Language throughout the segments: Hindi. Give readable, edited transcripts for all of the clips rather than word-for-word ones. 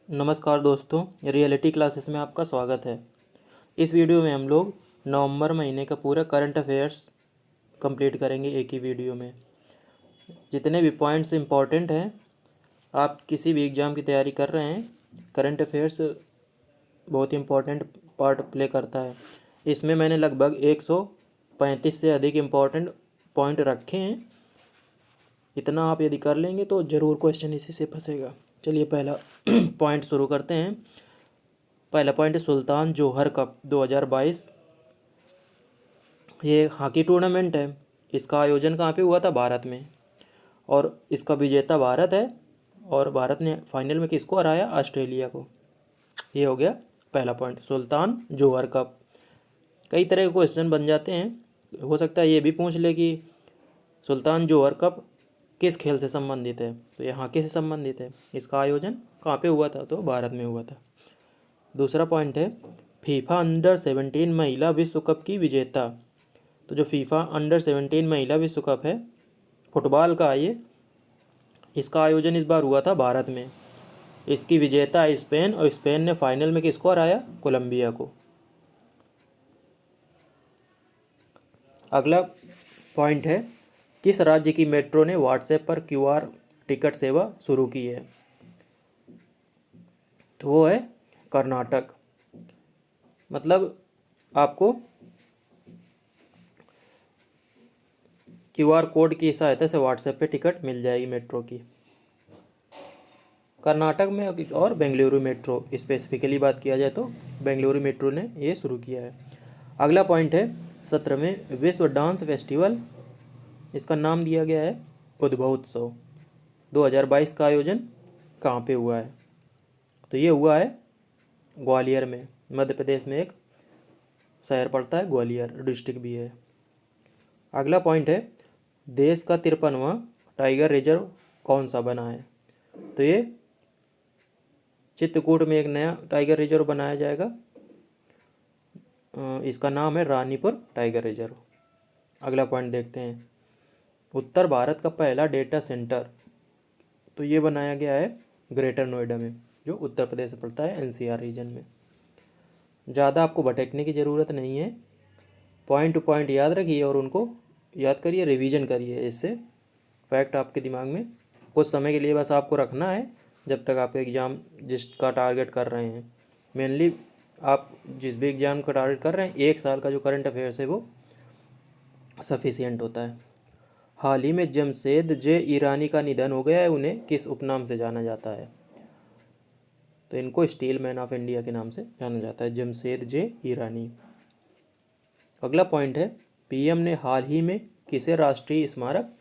नमस्कार दोस्तों, रियलिटी क्लासेस में आपका स्वागत है। इस वीडियो में हम लोग नवंबर महीने का पूरा करंट अफेयर्स कंप्लीट करेंगे एक ही वीडियो में। जितने भी पॉइंट्स इंपॉर्टेंट हैं, आप किसी भी एग्ज़ाम की तैयारी कर रहे हैं, करंट अफेयर्स बहुत इंपॉर्टेंट पार्ट प्ले करता है। इसमें मैंने लगभग 135 से अधिक इम्पॉर्टेंट पॉइंट रखे हैं। इतना आप यदि कर लेंगे तो ज़रूर क्वेश्चन इसी से फंसेगा। चलिए पहला पॉइंट शुरू करते हैं। पहला पॉइंट है सुल्तान जोहर कप 2022। ये हॉकी टूर्नामेंट है। इसका आयोजन कहाँ पे हुआ था? भारत में। और इसका विजेता भारत है और भारत ने फाइनल में किसको हराया? ऑस्ट्रेलिया को। ये हो गया पहला पॉइंट, सुल्तान जोहर कप। कई तरह के क्वेश्चन बन जाते हैं। हो सकता है ये भी पूछ ले कि सुल्तान जोहर कप किस खेल से संबंधित है, तो ये हॉकी से संबंधित है। इसका आयोजन कहाँ पे हुआ था? तो भारत में हुआ था। दूसरा पॉइंट है फीफा अंडर 17 महिला विश्व कप की विजेता। तो जो फीफा अंडर 17 महिला विश्व कप है फुटबॉल का, ये इसका आयोजन इस बार हुआ था भारत में। इसकी विजेता है स्पेन और स्पेन ने फाइनल में किसको हराया? कोलंबिया को। अगला पॉइंट है किस राज्य की मेट्रो ने व्हाट्सएप पर क्यूआर टिकट सेवा शुरू की है? तो वो है कर्नाटक। मतलब आपको क्यूआर कोड की सहायता से व्हाट्सएप पे टिकट मिल जाएगी मेट्रो की। कर्नाटक में और बेंगलुरु मेट्रो स्पेसिफिकली बात किया जाए तो बेंगलुरु मेट्रो ने ये शुरू किया है। अगला पॉइंट है 17वें विश्व डांस फेस्टिवल। इसका नाम दिया गया है उद्भवोत्सव। 2022 का आयोजन कहाँ पे हुआ है? तो ये हुआ है ग्वालियर में। मध्य प्रदेश में एक शहर पड़ता है, ग्वालियर डिस्ट्रिक्ट भी है। अगला पॉइंट है देश का 53वां टाइगर रिजर्व कौन सा बना है? तो ये चित्रकूट में एक नया टाइगर रिजर्व बनाया जाएगा। इसका नाम है रानीपुर टाइगर रिजर्व। अगला पॉइंट देखते हैं उत्तर भारत का पहला डेटा सेंटर। तो ये बनाया गया है ग्रेटर नोएडा में, जो उत्तर प्रदेश में पड़ता है, एनसीआर रीजन में। ज़्यादा आपको भटकने की ज़रूरत नहीं है। पॉइंट टू पॉइंट याद रखिए और उनको याद करिए, रिवीजन करिए। इससे फैक्ट आपके दिमाग में कुछ समय के लिए बस आपको रखना है, जब तक आप एग्ज़ाम जिसका टारगेट कर रहे हैं। मेनली आप जिस भी एग्ज़ाम का टारगेट कर रहे हैं, 1 साल का जो करंट अफेयर्स है वो सफिशियंट होता है। हाल ही में जमशेद जे ईरानी का निधन हो गया है। उन्हें किस उपनाम से जाना जाता है? तो इनको स्टील मैन ऑफ इंडिया के नाम से जाना जाता है, जमशेद जे ईरानी। अगला पॉइंट है पीएम ने हाल ही में किसे राष्ट्रीय स्मारक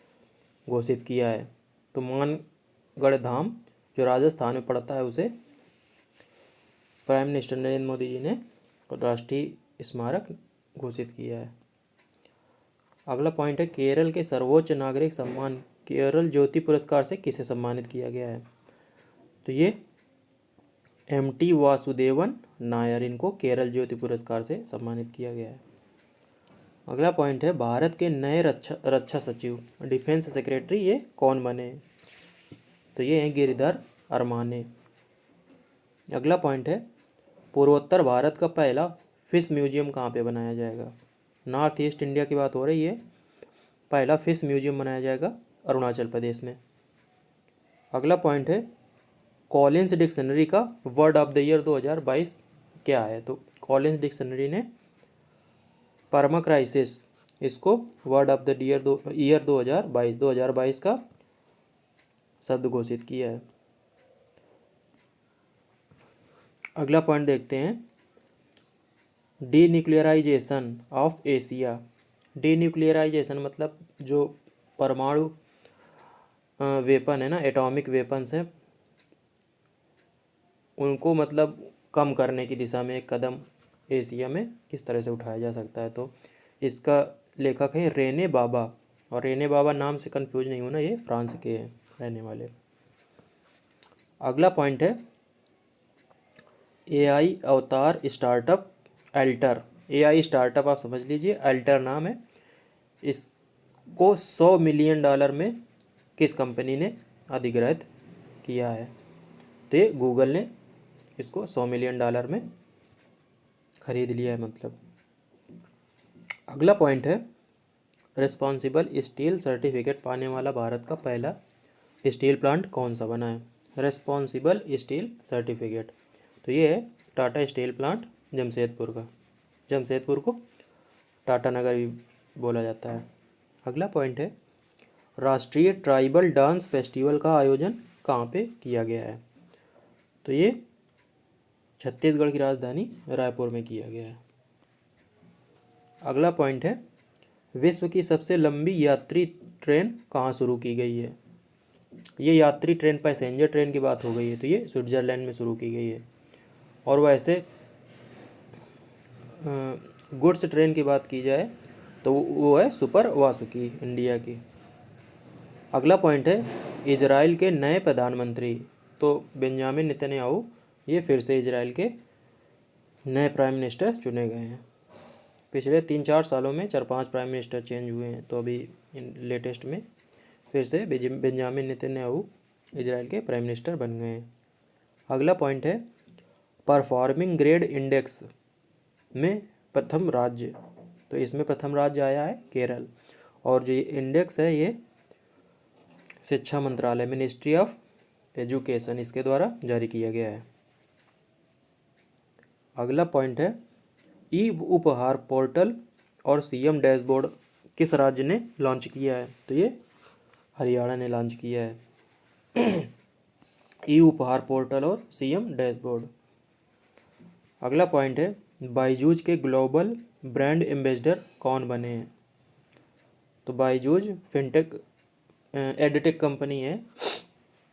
घोषित किया है? तो मानगढ़ धाम जो राजस्थान में पड़ता है, उसे प्राइम मिनिस्टर नरेंद्र मोदी जी ने राष्ट्रीय स्मारक घोषित किया है। अगला पॉइंट है केरल के सर्वोच्च नागरिक सम्मान केरल ज्योति पुरस्कार से किसे सम्मानित किया गया है? तो ये एमटी वासुदेवन नायर, इनको केरल ज्योति पुरस्कार से सम्मानित किया गया है। अगला पॉइंट है भारत के नए रक्षा सचिव डिफेंस सेक्रेटरी ये कौन बने? तो ये हैं गिरिधर अरमाने। अगला पॉइंट है पूर्वोत्तर भारत का पहला फिश म्यूजियम कहाँ पे बनाया जाएगा? नॉर्थ ईस्ट इंडिया की बात हो रही है। पहला फिश म्यूजियम बनाया जाएगा अरुणाचल प्रदेश में। अगला पॉइंट है कॉलिंस डिक्शनरी का वर्ड ऑफ द ईयर 2022 क्या है? तो कॉलिंस डिक्शनरी ने परमा क्राइसिस इसको वर्ड ऑफ द ईयर 2022 का शब्द घोषित किया है। अगला पॉइंट देखते हैं डीन्यूक्लियराइजेशन ऑफ एशिया। डीन्यूक्लियराइजेशन मतलब जो परमाणु वेपन है ना, एटॉमिक वेपन्स हैं, उनको मतलब कम करने की दिशा में एक कदम एशिया में किस तरह से उठाया जा सकता है? तो इसका लेखक है रेने बाबा। और रेने बाबा नाम से कंफ्यूज नहीं होना, ये फ्रांस के हैं रहने वाले। अगला पॉइंट है एआई अवतार स्टार्टअप अल्टर। एआई स्टार्टअप आप समझ लीजिए, अल्टर नाम है। इसको $100 मिलियन में किस कंपनी ने अधिग्रहित किया है? तो ये गूगल ने इसको $100 मिलियन में खरीद लिया है मतलब। अगला पॉइंट है रिस्पॉन्सिबल स्टील सर्टिफिकेट पाने वाला भारत का पहला स्टील प्लांट कौन सा बना है। रिस्पॉन्सिबल स्टील सर्टिफिकेट, तो ये है टाटा स्टील प्लांट जमशेदपुर का। जमशेदपुर को टाटा नगर भी बोला जाता है। अगला पॉइंट है राष्ट्रीय ट्राइबल डांस फेस्टिवल का आयोजन कहाँ पे किया गया है। तो ये छत्तीसगढ़ की राजधानी रायपुर में किया गया है। अगला पॉइंट है विश्व की सबसे लंबी यात्री ट्रेन कहाँ शुरू की गई है। ये यात्री ट्रेन पैसेंजर ट्रेन की बात हो गई है, तो ये स्विट्ज़रलैंड में शुरू की गई है। और वैसे गुड्स ट्रेन की बात की जाए तो वो है सुपर वासुकी इंडिया की। अगला पॉइंट है इजराइल के नए प्रधानमंत्री, तो बेंजामिन नेतन्याहू ये फिर से इजराइल के नए प्राइम मिनिस्टर चुने गए हैं। पिछले 3-4 सालों में 4-5 प्राइम मिनिस्टर चेंज हुए हैं, तो अभी लेटेस्ट में फिर से बेंजामिन नेतन्याहू इजराइल के प्राइम मिनिस्टर बन गए हैं। अगला पॉइंट है परफॉर्मिंग ग्रेड इंडेक्स में प्रथम राज्य, तो इसमें प्रथम राज्य आया है केरल। और जो ये इंडेक्स है ये शिक्षा मंत्रालय मिनिस्ट्री ऑफ एजुकेशन इसके द्वारा जारी किया गया है। अगला पॉइंट है ई उपहार पोर्टल और सीएम डैशबोर्ड किस राज्य ने लॉन्च किया है। तो ये हरियाणा ने लॉन्च किया है ई उपहार पोर्टल और सीएम डैशबोर्ड। अगला पॉइंट है बायजूज के ग्लोबल ब्रांड एम्बेसडर कौन बने हैं। तो बायजूज फिनटेक एडटेक कंपनी है,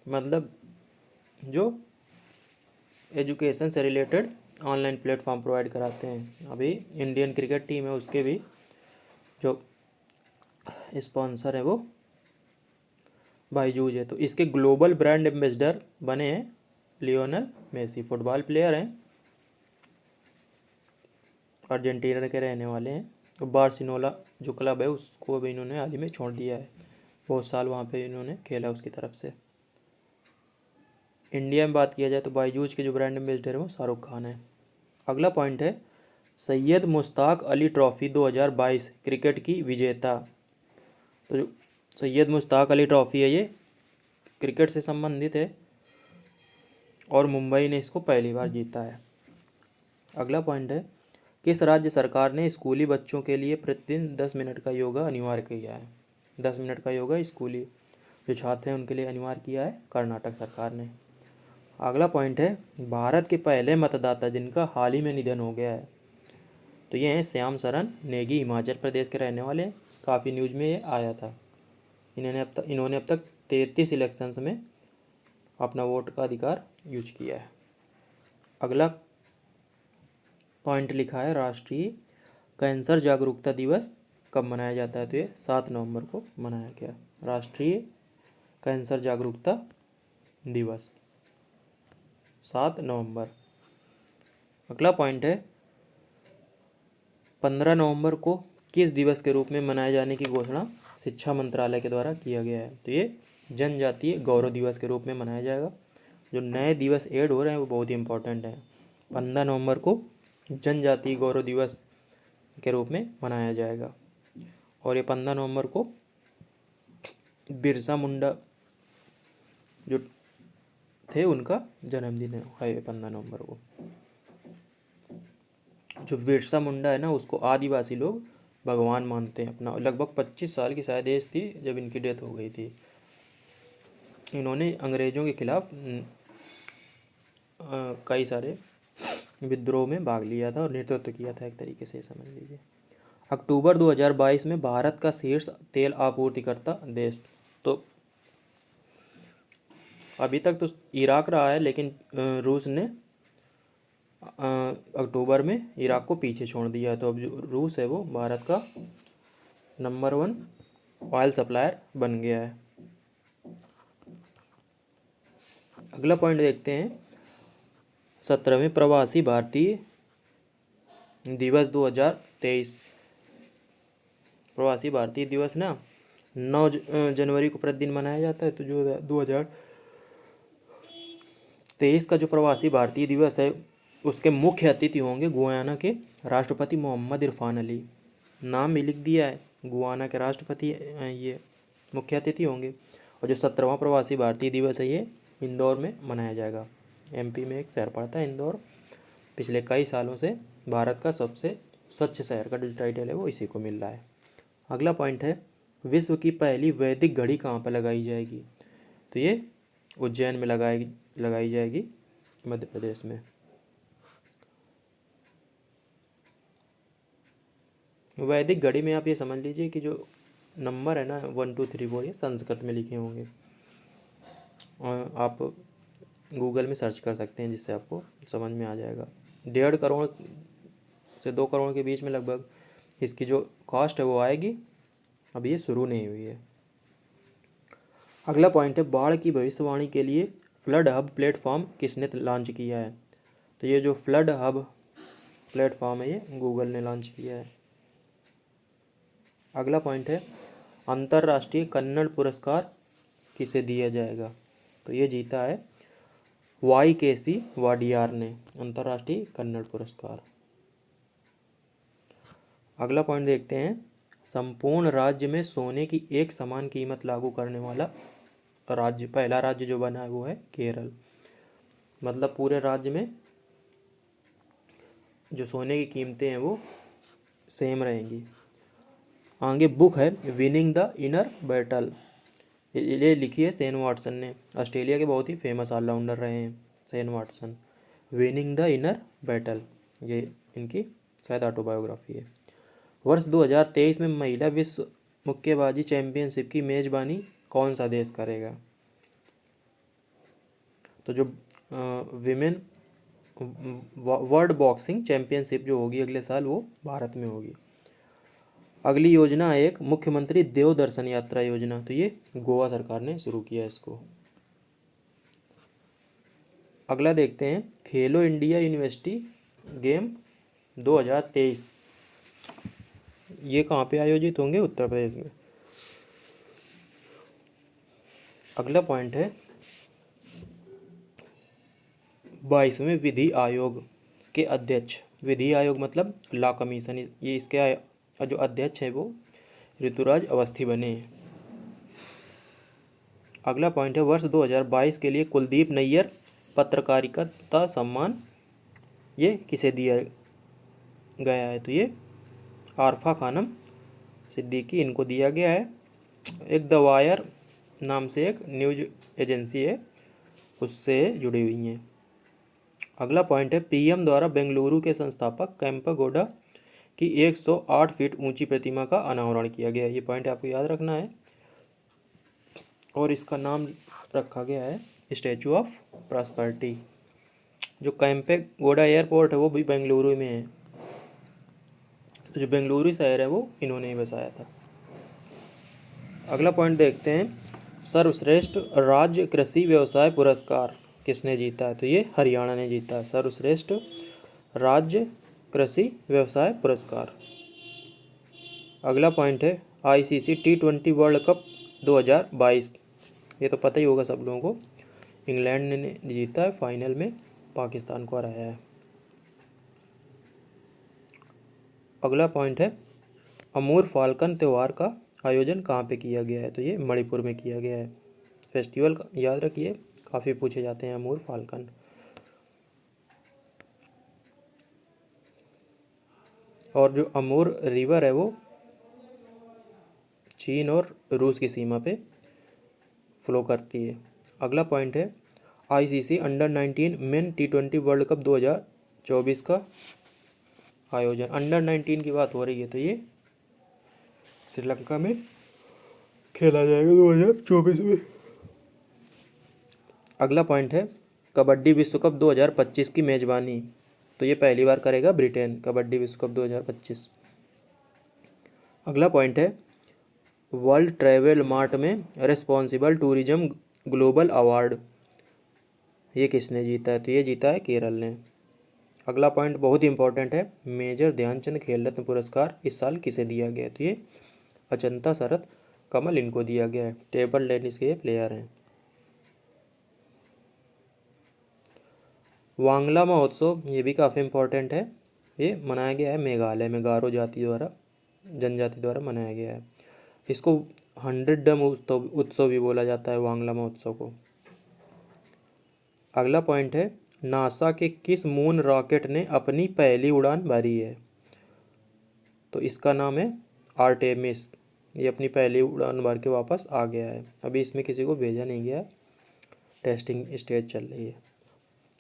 मतलब जो एजुकेशन से रिलेटेड ऑनलाइन प्लेटफॉर्म प्रोवाइड कराते हैं। अभी इंडियन क्रिकेट टीम है उसके भी जो स्पॉन्सर है वो बायजूज है। तो इसके ग्लोबल ब्रांड एम्बेसडर बने हैं लियोनेल मेसी, फुटबॉल प्लेयर हैं, अर्जेंटीना के रहने वाले हैं। तो बार्सिलोना जो क्लब है उसको भी इन्होंने हाल ही में छोड़ दिया है, बहुत साल वहाँ पे इन्होंने खेला उसकी तरफ से। इंडिया में बात किया जाए तो बायजूज के जो ब्रांड एम्बेसडर है वो शाहरुख खान है। अगला पॉइंट है सैयद मुश्ताक अली ट्रॉफी 2022 क्रिकेट की विजेता। तो जो सैयद मुश्ताक अली ट्रॉफी है ये क्रिकेट से संबंधित है और मुंबई ने इसको पहली बार जीता है। अगला पॉइंट है किस राज्य सरकार ने स्कूली बच्चों के लिए प्रतिदिन 10 मिनट का योगा अनिवार्य किया है। 10 मिनट का योगा स्कूली जो छात्र हैं उनके लिए अनिवार्य किया है कर्नाटक सरकार ने। अगला पॉइंट है भारत के पहले मतदाता जिनका हाल ही में निधन हो गया है। तो ये हैं श्याम शरण नेगी, हिमाचल प्रदेश के रहने वाले हैं, काफ़ी न्यूज़ में ये आया था। इन्होंने अब तक 33 इलेक्शंस में अपना वोट का अधिकार यूज किया है। अगला पॉइंट लिखा है राष्ट्रीय कैंसर जागरूकता दिवस कब मनाया जाता है। तो ये 7 नवंबर को मनाया गया राष्ट्रीय कैंसर जागरूकता दिवस 7 नवंबर। अगला पॉइंट है 15 नवंबर को किस दिवस के रूप में मनाए जाने की घोषणा शिक्षा मंत्रालय के द्वारा किया गया है। तो ये जनजातीय गौरव दिवस के रूप में मनाया जाएगा। जो नए दिवस ऐड हो रहे हैं वो बहुत ही इंपॉर्टेंट हैं। 15 नवंबर को जनजातीय गौरव दिवस के रूप में मनाया जाएगा और ये 15 नवंबर को बिरसा मुंडा जो थे उनका जन्मदिन है 15 नवंबर को। जो बिरसा मुंडा है ना उसको आदिवासी लोग भगवान मानते हैं अपना। लगभग 25 साल की शायद एज थी जब इनकी डेथ हो गई थी। इन्होंने अंग्रेज़ों के खिलाफ कई सारे विद्रोह में भाग लिया था और नेतृत्व किया था एक तरीके से समझ लीजिए। अक्टूबर 2022 में भारत का शीर्ष तेल आपूर्तिकर्ता देश, तो अभी तक तो इराक रहा है लेकिन रूस ने अक्टूबर में इराक को पीछे छोड़ दिया। तो अब जो रूस है वो भारत का नंबर 1 ऑयल सप्लायर बन गया है। अगला पॉइंट देखते हैं 17वें प्रवासी भारतीय दिवस 2023। प्रवासी भारतीय दिवस ना 9 जनवरी को प्रतिदिन मनाया जाता है। तो जो 2023 23 का जो प्रवासी भारतीय दिवस है उसके मुख्य अतिथि होंगे गुयाना के राष्ट्रपति मोहम्मद इरफान अली। नाम भी लिख दिया है, गुयाना के राष्ट्रपति ये मुख्य अतिथि होंगे। और जो 17वां प्रवासी भारतीय दिवस है ये इंदौर में मनाया जाएगा। एमपी में एक शहर पड़ता है इंदौर। पिछले कई सालों से भारत का सबसे स्वच्छ शहर का जो टाइटल है वो इसी को मिल रहा है। अगला पॉइंट है, विश्व की पहली वैदिक घड़ी कहाँ पर लगाई जाएगी? तो ये उज्जैन में लगाई जाएगी, मध्य प्रदेश में। वैदिक घड़ी में आप ये समझ लीजिए कि जो नंबर है ना 1 2 3 4 ये संस्कृत में लिखे होंगे। और आप गूगल में सर्च कर सकते हैं जिससे आपको समझ में आ जाएगा। 1.5 करोड़ से 2 करोड़ के बीच में लगभग इसकी जो कॉस्ट है वो आएगी। अभी ये शुरू नहीं हुई है। अगला पॉइंट है, बाढ़ की भविष्यवाणी के लिए फ्लड हब प्लेटफॉर्म किसने लॉन्च किया है? तो ये जो फ्लड हब प्लेटफॉर्म है ये गूगल ने लॉन्च किया है। अगला पॉइंट है, अंतर्राष्ट्रीय कन्नड़ पुरस्कार किसे दिया जाएगा? तो ये जीता है YKC वाडियार ने अंतर्राष्ट्रीय कन्नड़ पुरस्कार। अगला पॉइंट देखते हैं, संपूर्ण राज्य में सोने की एक समान कीमत लागू करने वाला राज्य, पहला राज्य जो बना है वो है केरल। मतलब पूरे राज्य में जो सोने की कीमतें हैं वो सेम रहेंगी। आगे बुक है विनिंग द इनर बैटल, ये लिखी है शेन वाटसन ने। ऑस्ट्रेलिया के बहुत ही फेमस ऑलराउंडर रहे हैं Shane Watson. Winning the inner battle ये इनकी शायद ऑटोबायोग्राफी है। वर्ष 2023 में महिला विश्व मुक्केबाजी चैंपियनशिप की मेजबानी कौन सा देश करेगा? तो जो विमेन वर्ल्ड बॉक्सिंग चैंपियनशिप जो होगी अगले साल वो भारत में होगी। अगली योजना है एक मुख्यमंत्री देव दर्शन यात्रा योजना। तो ये गोवा सरकार ने शुरू किया इसको। अगला देखते हैं, खेलो इंडिया यूनिवर्सिटी गेम 2023 ये कहाँ पे आयोजित होंगे? उत्तर प्रदेश में। अगला पॉइंट है, 22वें विधि आयोग के अध्यक्ष, विधि आयोग मतलब लॉ कमीशन, ये इसके जो अध्यक्ष है वो ऋतुराज अवस्थी बने हैं। अगला पॉइंट है, वर्ष 2022 के लिए कुलदीप नैयर पत्रकारिता सम्मान ये किसे दिया गया है? तो ये आरफा खानम सिद्दीकी इनको दिया गया है। एक द वायर नाम से एक न्यूज एजेंसी है उससे जुड़ी हुई हैं। अगला पॉइंट है, पीएम द्वारा बेंगलुरु के संस्थापक केम्पेगौड़ा की 108 फीट ऊंची प्रतिमा का अनावरण किया गया। ये पॉइंट आपको याद रखना है। और इसका नाम रखा गया है स्टैचू ऑफ प्रॉस्पेरिटी। जो केम्पेगौड़ा एयरपोर्ट है वो भी बेंगलुरु में है। तो जो बेंगलुरु शहर है वो इन्होंने ही बसाया था। अगला पॉइंट देखते हैं, सर्वश्रेष्ठ राज्य कृषि व्यवसाय पुरस्कार किसने जीता है? तो ये हरियाणा ने जीता है सर्वश्रेष्ठ राज्य कृषि व्यवसाय पुरस्कार। अगला पॉइंट है, ICC T20 वर्ल्ड कप 2022 ये तो पता ही होगा सब लोगों को। इंग्लैंड ने जीता है, फाइनल में पाकिस्तान को हराया है। अगला पॉइंट है, अमूर फाल्कन त्यौहार का आयोजन कहाँ पे किया गया है? तो ये मणिपुर में किया गया है। फेस्टिवल याद रखिए, काफ़ी पूछे जाते हैं अमूर फाल्कन। और जो अमूर रिवर है वो चीन और रूस की सीमा पे फ्लो करती है। अगला पॉइंट है, ICC under-19 main T20 world cup 2024 का आयोजन, अंडर-19 की बात हो रही है तो ये श्रीलंका में खेला जाएगा 2024 में। अगला पॉइंट है, कबड्डी विश्व कप 2025 की मेजबानी, तो ये पहली बार करेगा ब्रिटेन कबड्डी विश्व कप 2025। अगला पॉइंट है, वर्ल्ड ट्रैवल मार्ट में रिस्पॉन्सिबल टूरिज्म ग्लोबल अवार्ड ये किसने जीता है? तो ये जीता है केरल ने। अगला पॉइंट बहुत ही इंपॉर्टेंट है, मेजर ध्यानचंद खेल रत्न पुरस्कार इस साल किसे दिया गया? तो ये अचंता शरत कमल इनको दिया गया है। टेबल टेनिस के प्लेयर हैं। वांगला महोत्सव ये भी काफ़ी इम्पोर्टेंट है। ये मनाया गया है मेघालय में, गारो जाति द्वारा, जनजाति द्वारा मनाया गया है। इसको 100 डम उत्सव उत्सव भी बोला जाता है वांगला महोत्सव को। अगला पॉइंट है, नासा के किस मून रॉकेट ने अपनी पहली उड़ान भरी है? तो इसका नाम है आर्टेमिस। ये अपनी पहली उड़ान भर के वापस आ गया है। अभी इसमें किसी को भेजा नहीं गया, टेस्टिंग स्टेज चल रही है।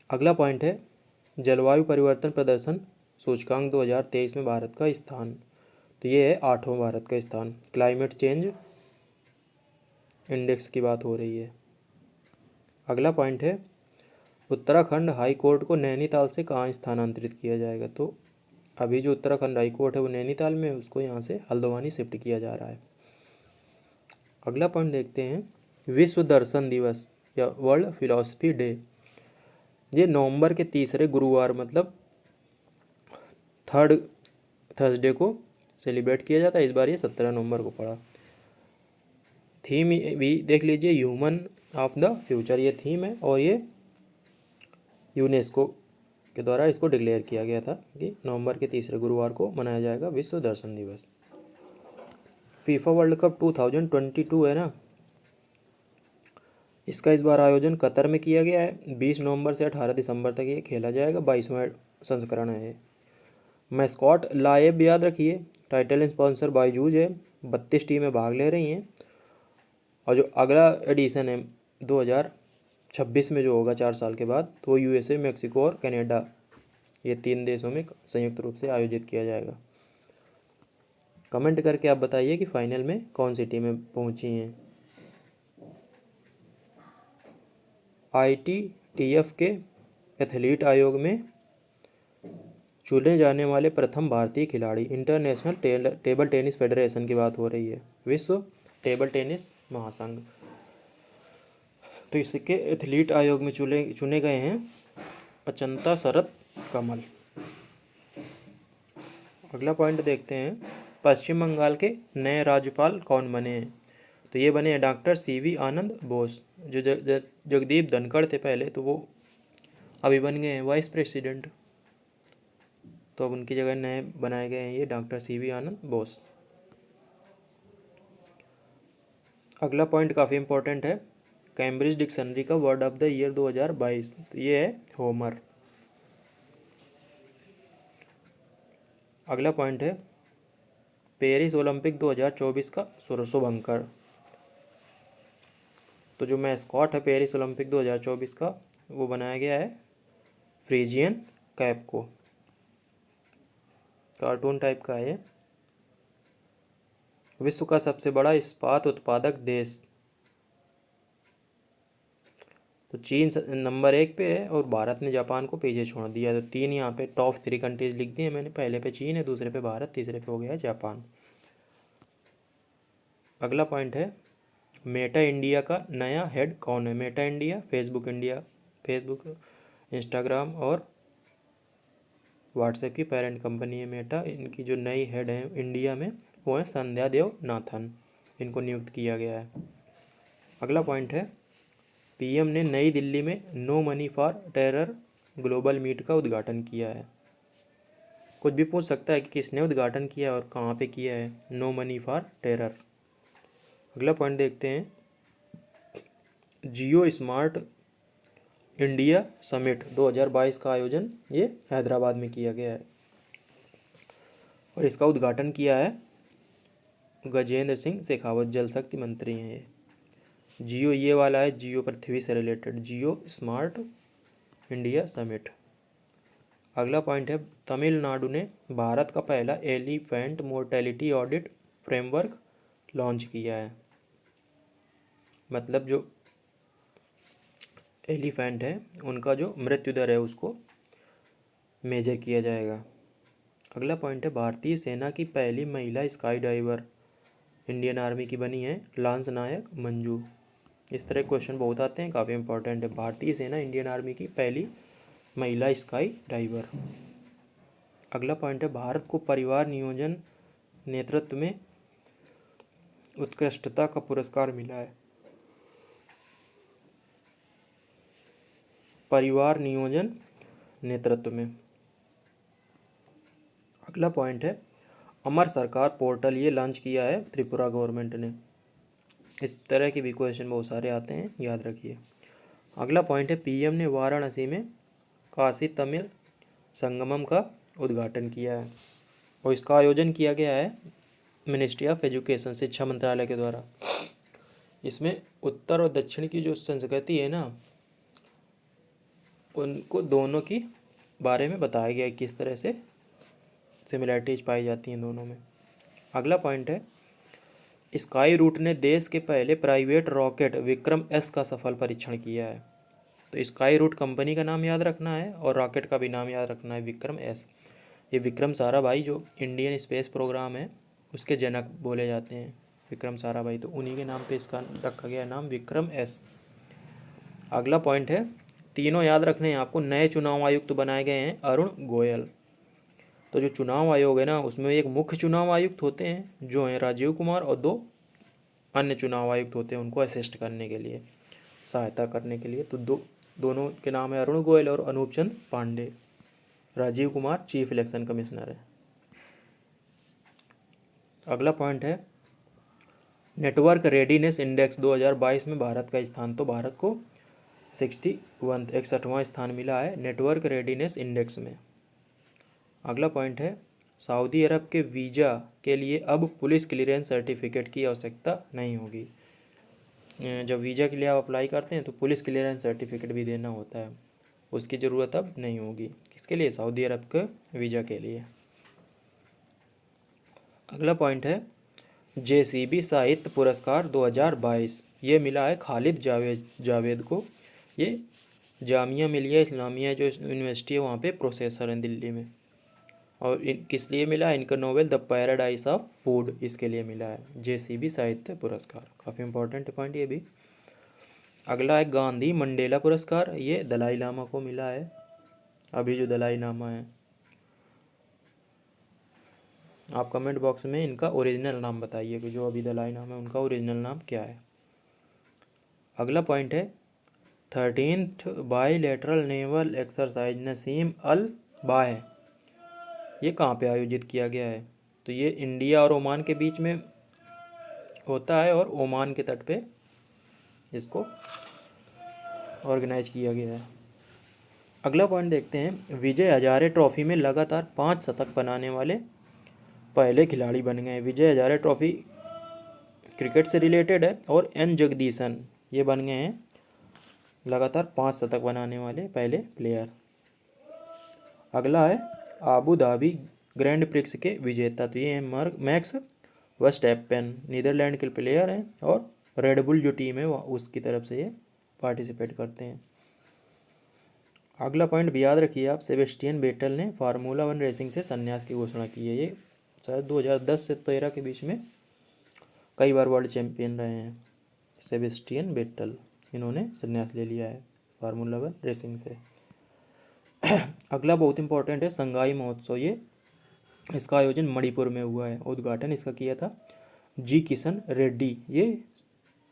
अगला पॉइंट है, जलवायु परिवर्तन प्रदर्शन सूचकांक 2023 में भारत का स्थान। तो ये है 8वां भारत का स्थान। क्लाइमेट चेंज इंडेक्स की बात हो रही है। अगला पॉइंट है, उत्तराखंड हाई कोर्ट को नैनीताल से कहाँ स्थानांतरित किया जाएगा? तो अभी जो उत्तराखंड हाई कोर्ट है वो नैनीताल में है, उसको यहाँ से हल्द्वानी शिफ्ट किया जा रहा है। अगला पॉइंट देखते हैं, विश्व दर्शन दिवस या वर्ल्ड फिलॉसफी डे ये नवंबर के तीसरे गुरुवार मतलब थर्ड थर्सडे को सेलिब्रेट किया जाता है। इस बार ये 17 नवंबर को पड़ा। थीम भी देख लीजिए, ह्यूमन ऑफ द फ्यूचर ये थीम है, और ये यूनेस्को के द्वारा इसको डिक्लेयर किया गया था कि नवंबर के तीसरे गुरुवार को मनाया जाएगा विश्व दर्शन दिवस। फीफा वर्ल्ड कप 2022 है ना, इसका इस बार आयोजन कतर में किया गया है। 20 नवंबर से 18 दिसंबर तक ये खेला जाएगा। 22वां संस्करण है। मैस्कॉट लाएब याद रखिए, टाइटल स्पॉन्सर बायजूस है। 32 टीमें भाग ले रही हैं। और जो अगला एडिशन है 2026 में जो होगा 4 साल के बाद, तो यूएसए, मेक्सिको और कनाडा, ये 3 देशों में संयुक्त रूप से आयोजित किया जाएगा। कमेंट करके आप बताइए कि फाइनल में कौन सी टीमें पहुंची हैं। ITTF के एथलीट आयोग में चुने जाने वाले प्रथम भारतीय खिलाड़ी, इंटरनेशनल टेबल टेनिस फेडरेशन की बात हो रही है, विश्व टेबल टेनिस महासंघ। तो इसके एथलीट आयोग में चुने गए हैं अचंता शरत कमल। अगला पॉइंट देखते हैं, पश्चिम बंगाल के नए राज्यपाल कौन बने हैं? तो ये बने हैं डॉक्टर CV आनंद बोस। जो जगदीप धनखड़ थे पहले, तो वो अभी बन गए हैं वाइस प्रेसिडेंट। तो अब उनकी जगह नए बनाए गए हैं ये डॉक्टर CV आनंद बोस। अगला पॉइंट काफ़ी इंपॉर्टेंट है, कैम्ब्रिज डिक्शनरी का वर्ड ऑफ द ईयर 2022, तो ये है होमर। अगला पॉइंट है, पेरिस ओलंपिक 2024 का शुभंकर। तो जो मैस्कॉट है पेरिस ओलंपिक 2024 का, वो बनाया गया है फ्रीजियन कैप को। कार्टून टाइप का है। विश्व का सबसे बड़ा इस्पात उत्पादक देश, तो चीन नंबर 1 पे है और भारत ने जापान को पीछे छोड़ दिया। तो 3 यहाँ पे टॉप 3 कंट्रीज लिख दी है मैंने। पहले पे चीन है, दूसरे पे भारत, तीसरे पे हो गया है जापान। अगला पॉइंट है, मेटा इंडिया का नया हेड कौन है? मेटा इंडिया फेसबुक, इंस्टाग्राम और व्हाट्सएप की पेरेंट कंपनी है मेटा। इनकी जो नई हेड है इंडिया में वो है संध्या देव नाथन। इनको नियुक्त किया गया है। अगला पॉइंट है, PM ने नई दिल्ली में no money for terror global meet का उद्घाटन किया है। कुछ भी पूछ सकता है कि किसने उद्घाटन किया और कहाँ पे किया है, नो मनी फॉर टेरर। अगला पॉइंट देखते हैं, जियो स्मार्ट इंडिया समिट 2022 का आयोजन ये हैदराबाद में किया गया है और इसका उद्घाटन किया है गजेंद्र सिंह शेखावत, जल शक्ति मंत्री हैं ये। जियो ये वाला है, जियो पृथ्वी से रिलेटेड, जियो स्मार्ट इंडिया समिट। अगला पॉइंट है, तमिलनाडु ने भारत का पहला elephant mortality audit framework launch किया है। मतलब जो एलिफेंट है उनका जो मृत्यु दर है उसको मेजर किया जाएगा। अगला पॉइंट है, भारतीय सेना की पहली महिला स्काई डाइवर इंडियन आर्मी की बनी है लांस नायक मंजू। इस तरह क्वेश्चन बहुत आते हैं, काफ़ी इंपॉर्टेंट है। भारतीय सेना इंडियन आर्मी की पहली महिला स्काई डाइवर। अगला पॉइंट है, भारत को परिवार नियोजन नेतृत्व में उत्कृष्टता का पुरस्कार मिला है। परिवार नियोजन नेतृत्व में। अगला पॉइंट है अमर सरकार पोर्टल, ये लॉन्च किया है त्रिपुरा गवर्नमेंट ने। इस तरह के भी क्वेश्चन बहुत सारे आते हैं, याद रखिए। अगला पॉइंट है पीएम ने वाराणसी में काशी तमिल संगमम का उद्घाटन किया है और इसका आयोजन किया गया है मिनिस्ट्री ऑफ एजुकेशन, शिक्षा मंत्रालय के द्वारा। इसमें उत्तर और दक्षिण की जो संस्कृति है ना, उनको दोनों की बारे में बताया गया है, किस तरह से सिमिलरिटीज पाई जाती हैं दोनों में। अगला पॉइंट है स्काई रूट ने देश के पहले प्राइवेट रॉकेट विक्रम एस का सफल परीक्षण किया है। तो स्काई रूट कंपनी का नाम याद रखना है और रॉकेट का भी नाम याद रखना है, विक्रम एस। ये विक्रम साराभाई जो इंडियन स्पेस प्रोग्राम है उसके जनक बोले जाते हैं, विक्रम साराभाई, तो उन्हीं के नाम पे इसका रखा गया नाम विक्रम एस। अगला पॉइंट है तीनों याद रखने हैं आपको, नए चुनाव आयुक्त बनाए गए हैं अरुण गोयल। तो जो चुनाव आयोग है ना, उसमें एक मुख्य चुनाव आयुक्त होते हैं जो हैं राजीव कुमार, और 2 अन्य चुनाव आयुक्त होते हैं उनको असिस्ट करने के लिए, सहायता करने के लिए। तो दोनों के नाम है अरुण गोयल और Anup Chand Pandey. Rajiv Kumar chief election commissioner है। अगला पॉइंट है नेटवर्क रेडीनेस इंडेक्स 2022 में भारत का स्थान। तो भारत को 61वां स्थान मिला है नेटवर्क रेडीनेस इंडेक्स में। अगला पॉइंट है सऊदी अरब के वीज़ा के लिए अब पुलिस क्लियरेंस सर्टिफिकेट की आवश्यकता नहीं होगी। जब वीज़ा के लिए आप अप्लाई करते हैं तो पुलिस क्लियरेंस सर्टिफिकेट भी देना होता है, उसकी ज़रूरत अब नहीं होगी। किसके लिए? सऊदी अरब के वीज़ा के लिए। अगला पॉइंट है जेसीबी साहित्य पुरस्कार 2022, ये मिला है खालिद जावेद को। ये जामिया मिलिया इस्लामिया जो यूनिवर्सिटी है वहाँ पे प्रोफेसर हैं दिल्ली में। और किस लिए मिला है? इनका novel the paradise of food, इसके लिए मिला है जेसीबी साहित्य पुरस्कार। काफ़ी इंपॉर्टेंट पॉइंट ये भी। अगला है गांधी मंडेला पुरस्कार, ये दलाई लामा को मिला है, अभी जो दलाई लामा है। आप कमेंट बॉक्स में इनका ओरिजिनल नाम बताइए कि जो अभी दलाई लामा है उनका ओरिजिनल नाम क्या है। अगला पॉइंट है 13th bilateral naval exercise Naseem Al Bahr, ये कहाँ पे आयोजित किया गया है? तो ये इंडिया और ओमान के बीच में होता है और ओमान के तट पे इसको ऑर्गेनाइज किया गया है। अगला पॉइंट देखते हैं विजय हजारे ट्रॉफी में लगातार 5 शतक बनाने वाले पहले खिलाड़ी बन गए। विजय हजारे ट्रॉफी क्रिकेट से रिलेटेड है और एन जगदीशन ये बन गए हैं लगातार 5 शतक बनाने वाले पहले प्लेयर। अगला है आबू धाबी ग्रैंड प्रिक्स के विजेता, तो ये हैं मैक्स वर्स्टैपेन, नीदरलैंड के प्लेयर हैं और रेडबुल जो टीम है उसकी तरफ से ये पार्टिसिपेट करते हैं। अगला पॉइंट भी याद रखिए आप, सेबेस्टियन वेटल ने फार्मूला 1 रेसिंग से संन्यास की घोषणा की है। ये शायद 2010 से 13 के बीच में कई बार वर्ल्ड चैंपियन रहे हैं सेबेस्टियन वेटल, इन्होंने संन्यास ले लिया है फार्मूला 1 रेसिंग से। अगला बहुत इंपॉर्टेंट है संगाई महोत्सव, ये इसका आयोजन मणिपुर में हुआ है। उद्घाटन इसका किया था जी किशन रेड्डी, ये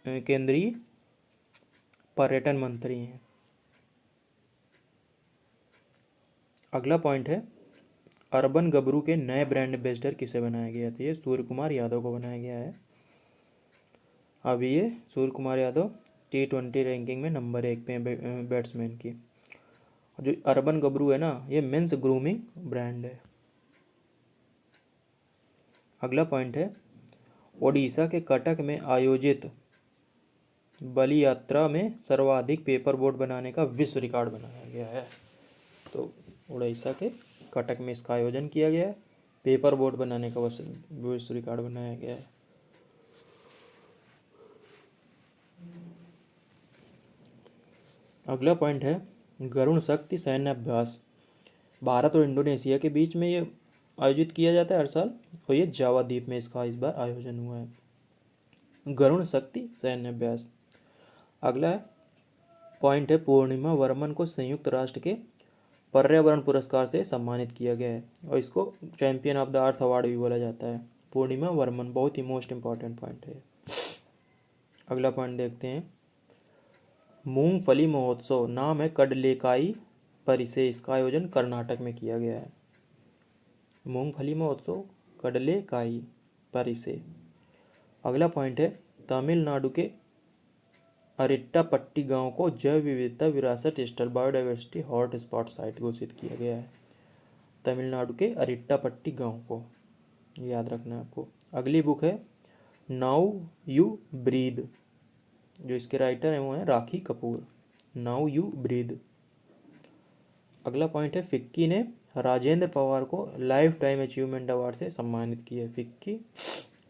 केंद्रीय पर्यटन मंत्री हैं। अगला पॉइंट है अर्बन गबरू के नए ब्रांड एम्बेसडर किसे बनाया गया था? ये सूर्य कुमार यादव को बनाया गया है। अभी ये सूर्य कुमार यादव T20 रैंकिंग में नंबर 1 पे बैट्समैन की। जो अर्बन गबरू है ना, ये मेंस ग्रूमिंग ब्रांड है। अगला पॉइंट है ओडिशा के कटक में आयोजित बलि यात्रा में सर्वाधिक पेपर बोट बनाने का विश्व रिकॉर्ड बनाया गया है। तो उड़ीसा के कटक में इसका आयोजन किया गया है, पेपर बोट बनाने का विश्व रिकॉर्ड बनाया गया है। अगला पॉइंट है गरुण शक्ति सैन्य अभ्यास, भारत और इंडोनेशिया के बीच में ये आयोजित किया जाता है हर साल, और ये जावा द्वीप में इसका इस बार आयोजन हुआ है गरुण शक्ति सैन्य अभ्यास। अगला पॉइंट है पूर्णिमा वर्मन को संयुक्त राष्ट्र के पर्यावरण पुरस्कार से सम्मानित किया गया है और इसको champion of the earth award भी बोला जाता है। पूर्णिमा वर्मन बहुत ही मोस्ट इंपॉर्टेंट पॉइंट है। अगला पॉइंट देखते हैं मूंगफली महोत्सव, नाम है कडलेकाई परिसे इसका आयोजन कर्नाटक में किया गया है। मूंगफली महोत्सव कडलेकाई परिसे। अगला पॉइंट है तमिलनाडु के अरिट्टापट्टी गांव को जैव विविधता विरासत स्थल बायोडाइवर्सिटी हॉट स्पॉट साइट घोषित किया गया है। तमिलनाडु के अरिट्टापट्टी गांव को याद रखना है आपको। अगली बुक है नाउ यू ब्रीद, जो इसके राइटर हैं वो हैं Rakhi Kapoor. Now you breathe. अगला पॉइंट है फिक्की ने राजेंद्र पवार को लाइफ टाइम अचीवमेंट अवार्ड से सम्मानित किया है। फिक्की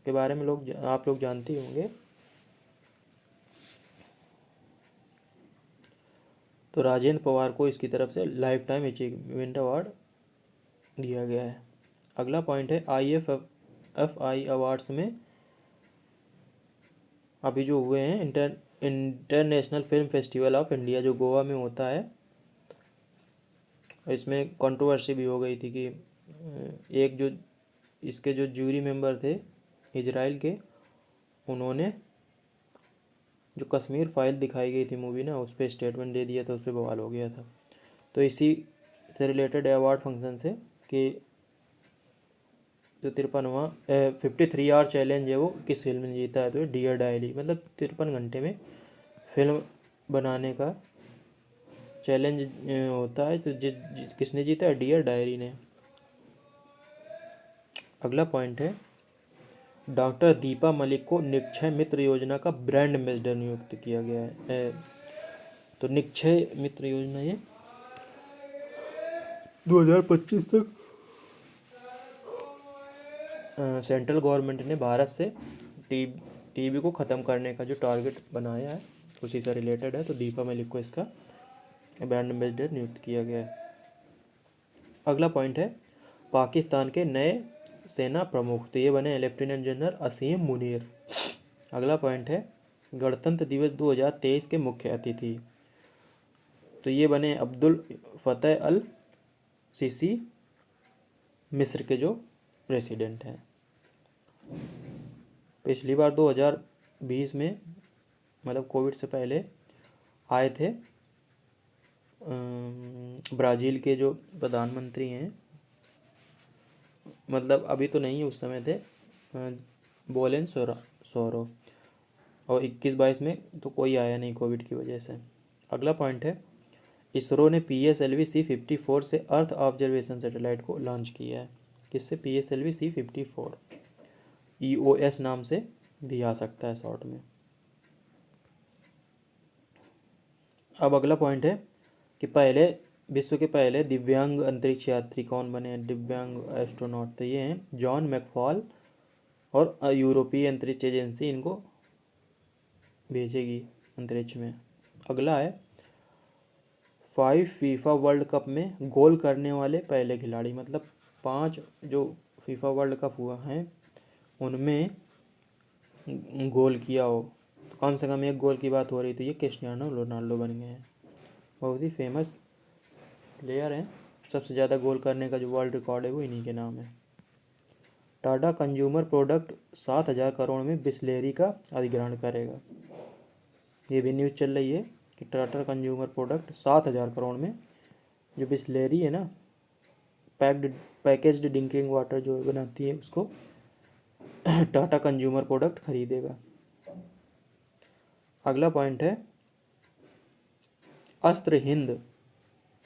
के बारे में आप लोग जानते ही होंगे। तो राजेंद्र पवार को इसकी तरफ से लाइफ टाइम अचीवमेंट अवार्ड दिया गया है। अगला पॉइंट है IFFI अवार्ड्स में अभी जो हुए हैं international film festival of India जो गोवा में होता है, इसमें कंट्रोवर्सी भी हो गई थी कि एक जो इसके जो जूरी मेंबर थे इजराइल के, उन्होंने जो कश्मीर फाइल दिखाई गई थी मूवी ना, उस पर स्टेटमेंट दे दिया था, उस पर बवाल हो गया था। तो इसी से रिलेटेड अवार्ड फंक्शन से कि जो 53 आवर चैलेंज है वो किस फिल्म ने जीता है, तो डियर डायरी, मतलब 53 घंटे में फिल्म बनाने का चैलेंज होता है। तो किसने जीता है? डियर डायरी ने। अगला पॉइंट है डॉक्टर दीपा मलिक को निक्षय मित्र योजना का ब्रांड एम्बेसडर नियुक्त किया गया है। तो निक्षय मित्र योजना ये 2025 तक सेंट्रल गवर्नमेंट ने भारत से टीबी को ख़त्म करने का जो टारगेट बनाया है उसी से रिलेटेड है। तो दीपा मलिक को इसका ब्रांड एम्बेसडर नियुक्त किया गया है। अगला पॉइंट है पाकिस्तान के नए सेना प्रमुख, तो ये बने लेफ्टिनेंट जनरल असीम मुनीर। अगला पॉइंट है गणतंत्र दिवस 2023 के मुख्य अतिथि, तो ये बने अब्दुल फतेह अल सीसी, मिस्र के जो प्रेसिडेंट हैं। पिछली बार 2020 में मतलब कोविड से पहले आए थे ब्राज़ील के जो प्रधानमंत्री हैं, मतलब अभी तो नहीं उस समय थे, बोलेन सोरो, और 21-22 में तो कोई आया नहीं कोविड की वजह से। अगला पॉइंट है इसरो ने PSLV C54 से अर्थ ऑब्जर्वेशन सैटेलाइट को लॉन्च किया है। किससे? PSLV C54, EOS नाम से भी आ सकता है शॉर्ट में। अब अगला पॉइंट है कि विश्व के पहले दिव्यांग अंतरिक्ष यात्री कौन बने हैं? दिव्यांग एस्ट्रोनॉट, तो ये हैं जॉन मैकफॉल, और यूरोपीय अंतरिक्ष एजेंसी इनको भेजेगी अंतरिक्ष में। अगला है 5 फीफा वर्ल्ड कप में गोल करने वाले पहले खिलाड़ी, मतलब 5 जो फीफा वर्ल्ड कप हुआ है उनमें गोल किया हो, तो कम से कम एक गोल की बात हो रही, तो ये क्रिस्टियानो रोनाल्डो बन गए हैं। बहुत ही फेमस प्लेयर हैं, सबसे ज़्यादा गोल करने का जो वर्ल्ड रिकॉर्ड है वो इन्हीं के नाम है। टाटा कंज्यूमर प्रोडक्ट 7,000 करोड़ में बिस्लेरी का अधिग्रहण करेगा। ये भी न्यूज़ चल रही है कि टाटा कंज्यूमर प्रोडक्ट 7,000 करोड़ में जो बिस्लेरी है ना, पैकेज्ड ड्रिंकिंग वाटर जो बनाती है उसको टाटा कंज्यूमर प्रोडक्ट खरीदेगा। अगला पॉइंट है अस्त्र हिंद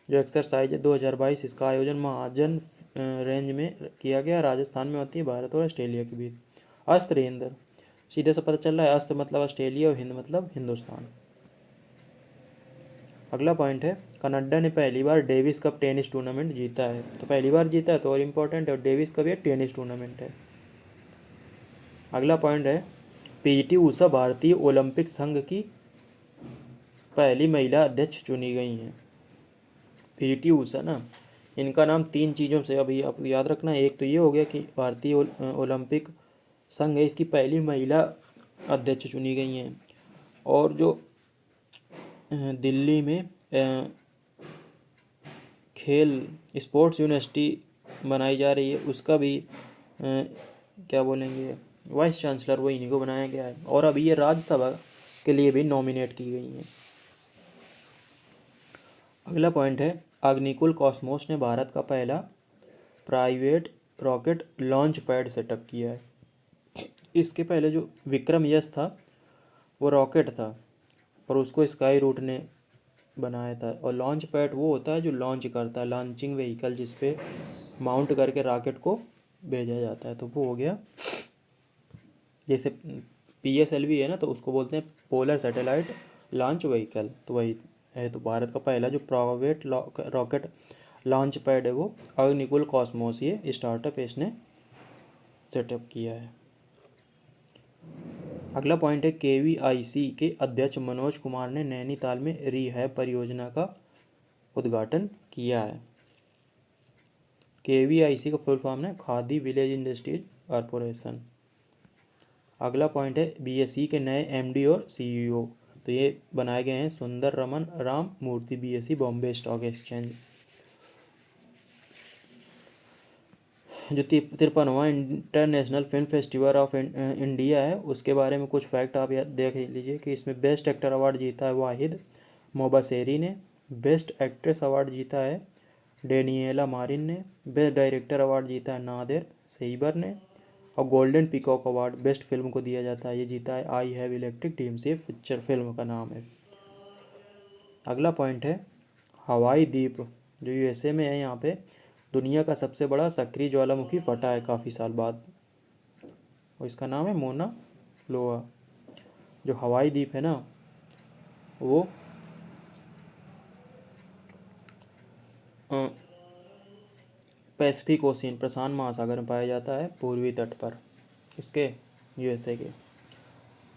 जो एक्सरसाइज है 2022, इसका आयोजन महाजन रेंज में किया गया, राजस्थान में होती है, भारत और ऑस्ट्रेलिया के बीच। अस्त्र हिंद सीधे से पता चल रहा है, अस्त्र मतलब ऑस्ट्रेलिया और हिंद मतलब हिंदुस्तान। अगला पॉइंट है कनाडा ने पहली बार डेविस कप टेनिस टूर्नामेंट जीता है, तो पहली बार जीता है तो और इम्पोर्टेंट है, और डेविस कप ये टेनिस टूर्नामेंट है। अगला पॉइंट है PT ऊषा भारतीय ओलंपिक संघ की पहली महिला अध्यक्ष चुनी गई हैं। PT ऊषा ना, इनका नाम 3 चीज़ों से अभी आप याद रखना है। एक तो ये हो गया कि भारतीय ओलंपिक संघ है, इसकी पहली महिला अध्यक्ष चुनी गई हैं, और जो दिल्ली में खेल स्पोर्ट्स यूनिवर्सिटी बनाई जा रही है उसका भी क्या बोलेंगे वाइस चांसलर वो इन्हीं को बनाया गया है, और अभी ये राज्यसभा के लिए भी नॉमिनेट की गई हैं। अगला पॉइंट है अग्निकुल कॉस्मोस ने भारत का पहला private rocket launch pad setup किया है। इसके पहले जो विक्रम यस था वो रॉकेट था, और उसको स्काई रूट ने बनाया था। और लॉन्च पैड वो होता है जो लॉन्च करता है, लॉन्चिंग व्हीकल, जिस पे माउंट करके रॉकेट को भेजा जाता है। तो वो हो गया, जैसे PSLV है ना, तो उसको बोलते हैं पोलर सैटेलाइट लॉन्च व्हीकल, तो वही है। तो भारत का पहला जो प्राइवेट रॉकेट लॉन्च पैड है वो अग्निकुल कॉस्मोस, ये स्टार्टअप है, इसने सेटअप किया है। अगला पॉइंट है KVIC के अध्यक्ष मनोज कुमार ने नैनीताल में रिहैब परियोजना का उद्घाटन किया है। KVIC का फुल फॉर्म है खादी विलेज इंडस्ट्रीज कॉरपोरेशन। अगला पॉइंट है BSE के नए MD और CEO, तो ये बनाए गए हैं Sundar Raman Ram Murthy, BSE Bombay stock exchange. जो 53वां international film festival of India है, उसके बारे में कुछ फैक्ट आप याद देख लीजिए कि इसमें बेस्ट एक्टर अवार्ड जीता है वाहिद मोबासेरी ने, बेस्ट एक्ट्रेस अवार्ड जीता है डेनिएला मारिन ने, बेस्ट डायरेक्टर अवार्ड जीता है नादिर सईबर ने, और golden peacock award best film को दिया जाता है, ये जीता है आई हैव इलेक्ट्रिक ड्रीम्स, ये पिक्चर फिल्म का नाम है। अगला पॉइंट है हवाई द्वीप, जो USA में है, यहाँ पे दुनिया का सबसे बड़ा सक्रिय ज्वालामुखी फटा है काफ़ी साल बाद, और इसका नाम है मोना लोआ। जो हवाई द्वीप है ना, वो पैसिफिक ओशियन, प्रशांत महासागर में पाया जाता है, पूर्वी तट पर, इसके USA के।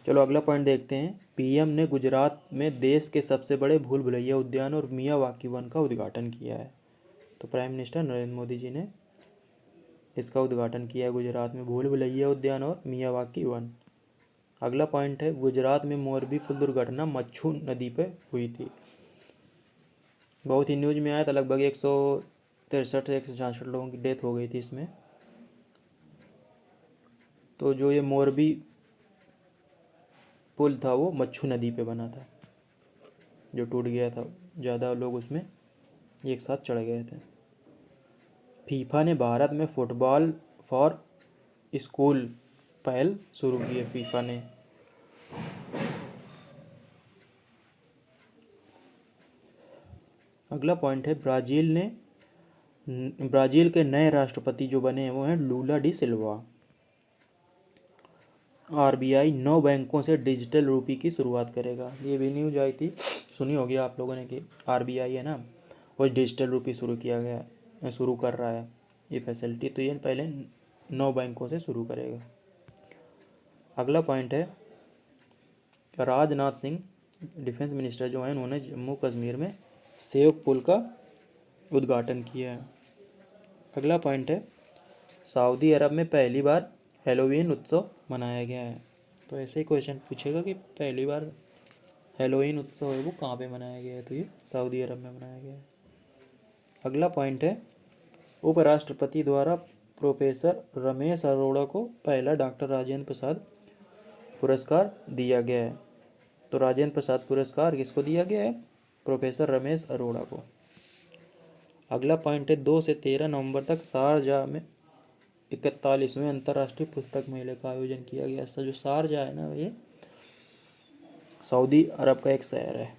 चलो अगला पॉइंट देखते हैं। PM ने गुजरात में देश के सबसे बड़े भूल भुलैया उद्यान और मियावाकी वन का उद्घाटन किया है। तो प्राइम मिनिस्टर नरेंद्र मोदी जी ने इसका उद्घाटन किया है गुजरात में, भूल भुलैया उद्यान और मियावाकी वन। अगला पॉइंट है गुजरात में मोरबी पुल दुर्घटना मच्छू नदी पे हुई थी। बहुत ही न्यूज में आया था, लगभग 163 से 166 लोगों की डेथ हो गई थी इसमें। तो जो ये मोरबी पुल था वो मच्छू नदी पे बना था, जो टूट गया था, ज़्यादा लोग उसमें एक साथ चढ़ गए थे। फीफा ने भारत में फुटबॉल फॉर स्कूल पहल शुरू की है, फीफा ने। अगला पॉइंट है ब्राज़ील के नए राष्ट्रपति जो बने हैं वो हैं लूला डी सिल्वा। RBI 9 बैंकों से डिजिटल रूपी की शुरुआत करेगा, ये भी न्यूज आई थी, सुनी होगी आप लोगों ने कि RBI है ना, वो डिजिटल रूपी शुरू कर रहा है ये फैसिलिटी। तो ये पहले 9 बैंकों से शुरू करेगा। अगला पॉइंट है राजनाथ सिंह डिफेंस मिनिस्टर जो हैं, उन्होंने जम्मू कश्मीर में सेवक पुल का उद्घाटन किया है। अगला पॉइंट है सऊदी अरब में पहली बार हैलोवीन उत्सव मनाया गया है। तो ऐसे ही क्वेश्चन पूछेगा कि पहली बार हैलोवीन उत्सव है वो कहाँ पे मनाया गया है, तो ये सऊदी अरब में मनाया गया है। अगला पॉइंट है उपराष्ट्रपति द्वारा प्रोफेसर रमेश अरोड़ा को पहला डॉक्टर राजेंद्र प्रसाद पुरस्कार दिया गया है। तो राजेंद्र प्रसाद पुरस्कार किसको दिया गया है? प्रोफेसर रमेश अरोड़ा को। अगला पॉइंट है 2 से 13 नवंबर तक शारजाह में 41वें अंतर्राष्ट्रीय पुस्तक मेले का आयोजन किया गया। जो शारजाह है ना, ये सऊदी अरब का एक शहर है,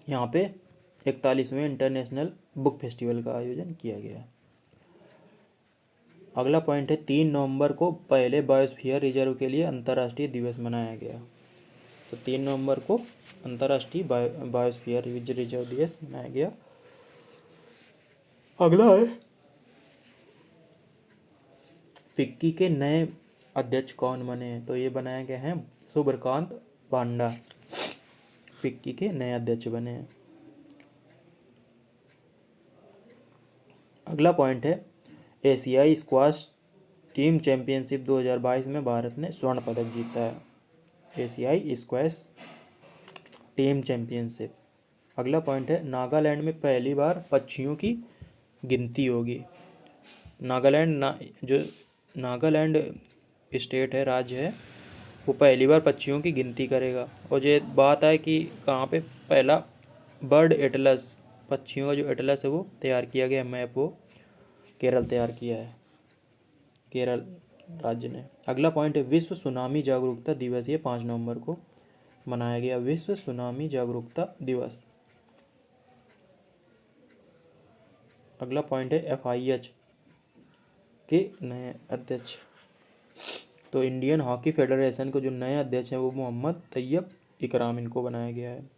यहाँ पे 41वें इंटरनेशनल बुक फेस्टिवल का आयोजन किया गया। अगला पॉइंट है 3 नवंबर को पहले बायोस्फीयर रिजर्व के लिए अंतर्राष्ट्रीय दिवस मनाया गया। तो 3 नवंबर को अंतर्राष्ट्रीय बायोस्फीयर रिजर्व दिवस मनाया गया। अगला है फिक्की के नए अध्यक्ष कौन बने हैं? तो ये बनाए गए हैं सुब्रकांत पांडा, फिक्की के नए अध्यक्ष बने हैं। अगला पॉइंट है एशियाई स्क्वाश टीम चैंपियनशिप 2022 में भारत ने स्वर्ण पदक जीता है। एशियाई स्क्वैश टीम चैंपियनशिप। अगला पॉइंट है नागालैंड में पहली बार पक्षियों की गिनती होगी। जो नागालैंड स्टेट है, राज्य है, वो पहली बार पक्षियों की गिनती करेगा। और ये बात है कि कहाँ पे पहला बर्ड एटलस पक्षियों का जो एटलस है वो तैयार किया गया, मैप वो केरल तैयार किया है, केरल राज्य ने। अगला पॉइंट है विश्व सुनामी जागरूकता दिवस, ये 5 नवंबर को मनाया गया, विश्व सुनामी जागरूकता दिवस। अगला पॉइंट है FIH के नए अध्यक्ष, तो इंडियन हॉकी फेडरेशन को जो नए अध्यक्ष हैं वो मोहम्मद तैयब इकराम, इनको बनाया गया है।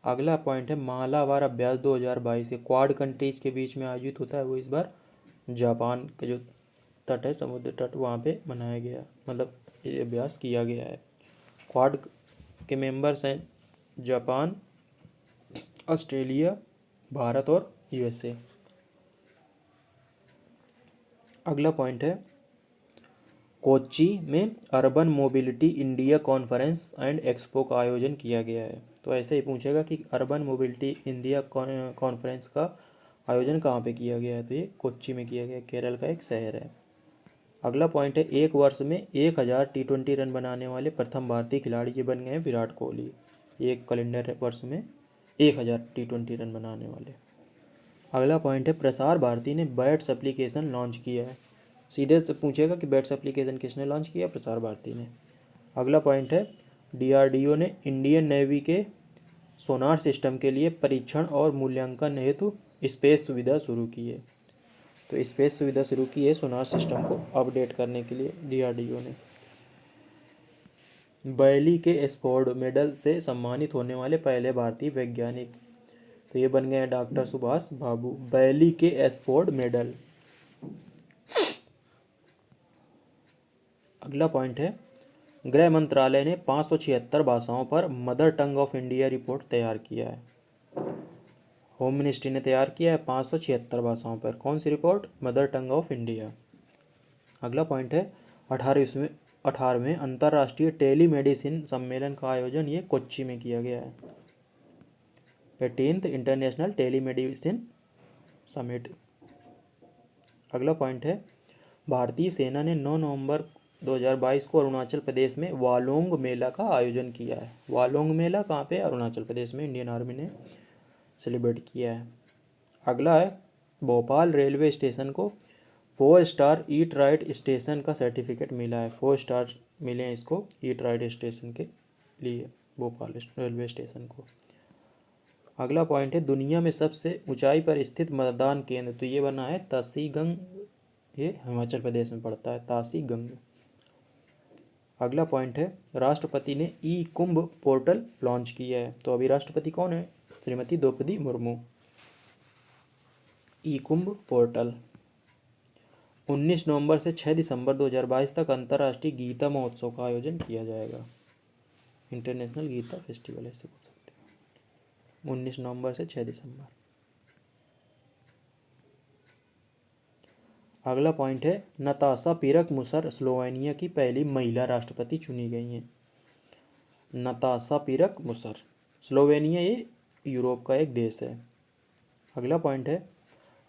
अगला पॉइंट है मालाबार अभ्यास 2022, ये क्वाड कंट्रीज के बीच में आयोजित होता है, वो इस बार जापान के जो तट है, समुद्र तट, वहाँ पे मनाया गया, मतलब ये अभ्यास किया गया है। क्वाड के मेंबर्स हैं जापान, ऑस्ट्रेलिया, भारत और USA। अगला पॉइंट है कोच्चि में urban mobility India conference and expo का आयोजन किया गया है। तो ऐसे ही पूछेगा कि अर्बन मोबिलिटी इंडिया कॉन्फ्रेंस का आयोजन कहाँ पे किया गया है, तो ये कोच्चि में किया गया, केरल का एक शहर है। अगला पॉइंट है एक वर्ष में 1000 T20 रन बनाने वाले प्रथम भारतीय खिलाड़ी ये बन गए हैं विराट कोहली, एक कैलेंडर वर्ष में 1000 T20 रन बनाने वाले। अगला पॉइंट है प्रसार भारती ने बैट्स एप्लीकेशन लॉन्च किया है, सीधे से पूछेगा कि बैट्स एप्लीकेशन किसने लॉन्च किया, प्रसार भारती ने। अगला पॉइंट है DRDO ने इंडियन नेवी के सोनार सिस्टम के लिए परीक्षण और मूल्यांकन हेतु स्पेस सुविधा शुरू की है, तो स्पेस सुविधा शुरू की है सोनार सिस्टम को अपडेट करने के लिए DRDO ने। बैली के एस्फोर्ड मेडल से सम्मानित होने वाले पहले भारतीय वैज्ञानिक, तो ये बन गए हैं डॉक्टर सुभाष बाबू, बैली के एस्फोर्ड मेडल। अगला पॉइंट है गृह मंत्रालय ने 576 भाषाओं पर mother tongue of India report तैयार किया है, होम मिनिस्ट्री ने तैयार किया है 576 भाषाओं पर, कौन सी report, mother tongue of India. अगला पॉइंट है 18वें अंतर्राष्ट्रीय टेलीमेडिसिन सम्मेलन का आयोजन ये कोच्चि में किया गया है, 18th इंटरनेशनल टेलीमेडिसिन समिट। अगला पॉइंट है भारतीय सेना ने 9 नवंबर 2022 को अरुणाचल प्रदेश में वालोंग मेला का आयोजन किया है, वालोंग मेला कहाँ पे, अरुणाचल प्रदेश में, इंडियन आर्मी ने सेलिब्रेट किया है। अगला है भोपाल रेलवे स्टेशन को 4 स्टार ईट राइट स्टेशन का सर्टिफिकेट मिला है, 4 स्टार मिले हैं इसको ईट राइट स्टेशन के लिए, भोपाल रेलवे स्टेशन को। अगला पॉइंट है दुनिया में सबसे ऊंचाई पर स्थित मतदान केंद्र, तो ये बना है तासीगंग, ये हिमाचल प्रदेश में पड़ता है, तासीगंग। अगला पॉइंट है राष्ट्रपति ने ई कुंभ पोर्टल लॉन्च किया है, तो अभी राष्ट्रपति कौन है, श्रीमती द्रौपदी मुर्मू। ई कुंभ पोर्टल 19 नवंबर से 6 दिसंबर 2022 तक अंतर्राष्ट्रीय गीता महोत्सव का आयोजन किया जाएगा, इंटरनेशनल गीता फेस्टिवल ऐसे बोल सकते हैं, 19 नवंबर से 6 दिसंबर। अगला पॉइंट है नताशा पिरक-मुसर स्लोवेनिया की पहली महिला राष्ट्रपति चुनी गई हैं, नताशा पिरक-मुसर, स्लोवेनिया ये यूरोप का एक देश है। अगला पॉइंट है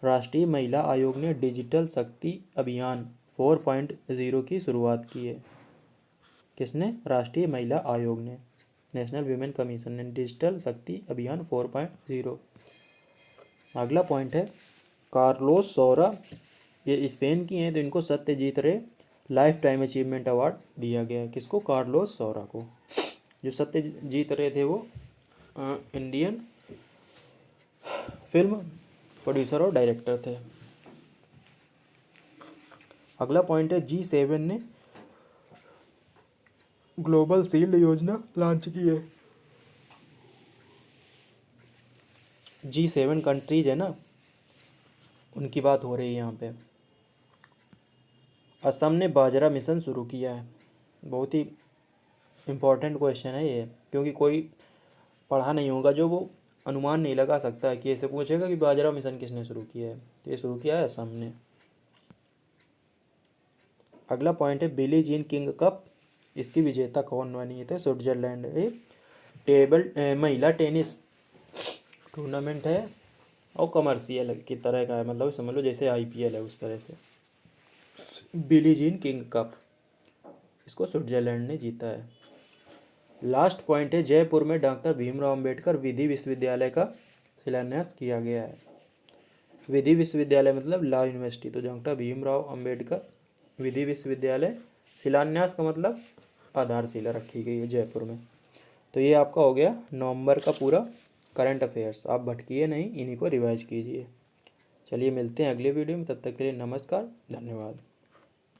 राष्ट्रीय महिला आयोग ने डिजिटल शक्ति अभियान 4.0 की शुरुआत की है, किसने, राष्ट्रीय महिला आयोग ने, नेशनल वीमेन कमीशन ने डिजिटल शक्ति अभियान 4.0। अगला पॉइंट है कार्लोस सौरा, ये स्पेन की हैं, तो इनको सत्यजीत रे लाइफ टाइम अचीवमेंट अवार्ड दिया गया है, किसको, कार्लोस सौरा को। जो सत्यजीत रे थे वो इंडियन फिल्म प्रोड्यूसर और डायरेक्टर थे। अगला पॉइंट है G7 ने ग्लोबल शील्ड योजना लॉन्च की है, G7 कंट्रीज है ना, उनकी बात हो रही है यहाँ पे। असम ने बाजरा मिशन शुरू किया है, बहुत ही इम्पोर्टेंट क्वेश्चन है ये, क्योंकि कोई पढ़ा नहीं होगा जो वो अनुमान नहीं लगा सकता है कि ऐसे पूछेगा कि बाजरा मिशन किसने शुरू किया है, तो ये शुरू किया है असम ने। अगला पॉइंट है बिली जीन किंग कप, इसकी विजेता कौन बनी है, तो स्विट्जरलैंड, ये टेबल महिला टेनिस टूर्नामेंट है और कमर्शियल की तरह का है, मतलब समझ लो जैसे IPL है उस तरह से। बिली जीन किंग कप इसको स्विट्जरलैंड ने जीता है। लास्ट पॉइंट है, जयपुर में डॉक्टर भीमराव अंबेडकर विधि विश्वविद्यालय का शिलान्यास किया गया है। विधि विश्वविद्यालय मतलब लॉ यूनिवर्सिटी, तो डॉक्टर भीमराव अंबेडकर विधि विश्वविद्यालय, शिलान्यास का मतलब आधारशिला रखी गई है जयपुर में। तो ये आपका हो गया नवंबर का पूरा करंट अफेयर्स। आप भटकिए नहीं, इन्हीं को रिवाइज कीजिए। चलिए मिलते हैं अगले वीडियो में, तब तक के लिए नमस्कार, धन्यवाद।